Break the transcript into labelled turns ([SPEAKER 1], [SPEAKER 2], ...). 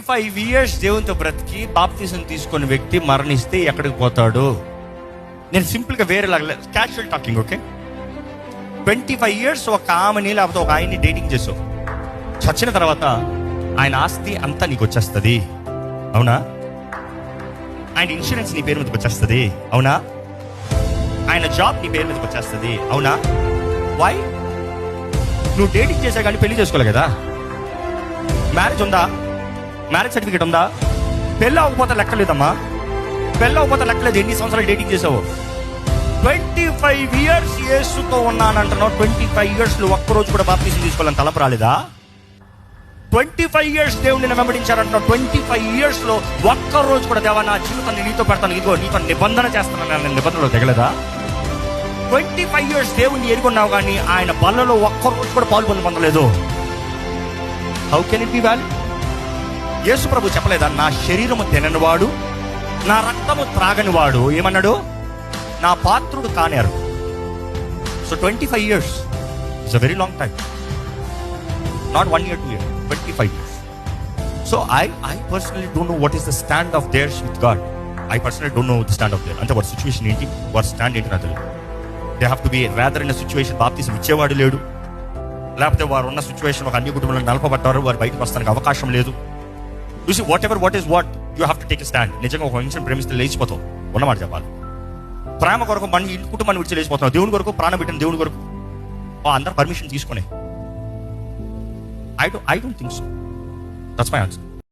[SPEAKER 1] 25 years దేవునితో బ్రతికి బాప్తిజం తీసుకున్న వ్యక్తి మరణిస్తే ఎక్కడికి పోతాడు? నేను సింపుల్గా వేరేలాగా క్యాజువల్ టాకింగ్, ఓకే? 25 years ఒక ఆమెని లేకపోతే ఒక ఆయన్ని డేటింగ్ చేసావు. చచ్చిన తర్వాత ఆయన ఆస్తి అంతా నీకు వచ్చేస్తుంది, అవునా? ఆయన ఇన్సూరెన్స్ నీ పేరు మీదకి వచ్చేస్తుంది, అవునా? ఆయన జాబ్ నీ పేరు మీదకి వచ్చేస్తుంది, అవునా? వై? నువ్వు డేటింగ్ చేసా కానీ పెళ్లి చేసుకోలే కదా. మ్యారేజ్ ఉందా? మ్యారేజ్ సర్టిఫికేట్ ఉందా? పెళ్ళి అవ్వకపోతే లెక్కలేదమ్మా. పెళ్ళి అవ్వకపోతే లెక్కలేదు. ఎన్ని సంవత్సరాలు డేటింగ్ చేసావు? 25 years యేసుతో ఉన్నానంటున్నావు. 25 years ఒక్కరోజు కూడా బాప్తిజం తీసుకోవాలని తలపు రాలేదా? 25 years దేవుడిని వెంబడించారంటున్నావు. 25 years ఒక్కరోజు కూడా దేవా నా జీవితాన్ని నీతో పెడతాను, ఇదిగో నీతో నిబంధన చేస్తున్నాను, నేను నిబంధనలో తెగలేదా? 25 years దేవుడిని ఎరుగున్నావు కానీ ఆయన బలలో ఒక్కరోజు కూడా పొందలేదు. How can it be value? Yesu ప్రభు చెప్పలేదా, నా శరీరము తిననివాడు నా రక్తము త్రాగనివాడు ఏమన్నాడు? నా పాత్రుడు కానేరు. So 25 years it's a very long time. Not 1 year 2 year, 25 years. So I personally don't know what is the stand of theirs with God. I personally don't know the stand of theirs. అంటే వారి situation ఏంటి, వారి stand ఏంటి నాకు తెలియదు. They have to be rather in a situation బాప్తిజం ఇచ్చేవాడు లేడు, లేకపోతే వారు ఉన్న సిచ్యువేషన్ ఒక అన్ని కుటుంబంలో నలపబడ్డారు, వారు బయటకు వస్తానికి అవకాశం లేదు. You see what is what you have to take a stand. నిజంగా ఒక మనిషిని ప్రేమిస్తే లేచిపోతావు, ఉన్నమాట చెప్పాలి. ప్రేమ కొరకు మన ఇంటి కుటుంబాన్ని విడిచి లేచిపోతున్నావు. దేవుని కొరకు ప్రాణం పెట్టిన దేవుని కొరకు అందరు పర్మిషన్ తీసుకునే. I don't think so. That's my answer.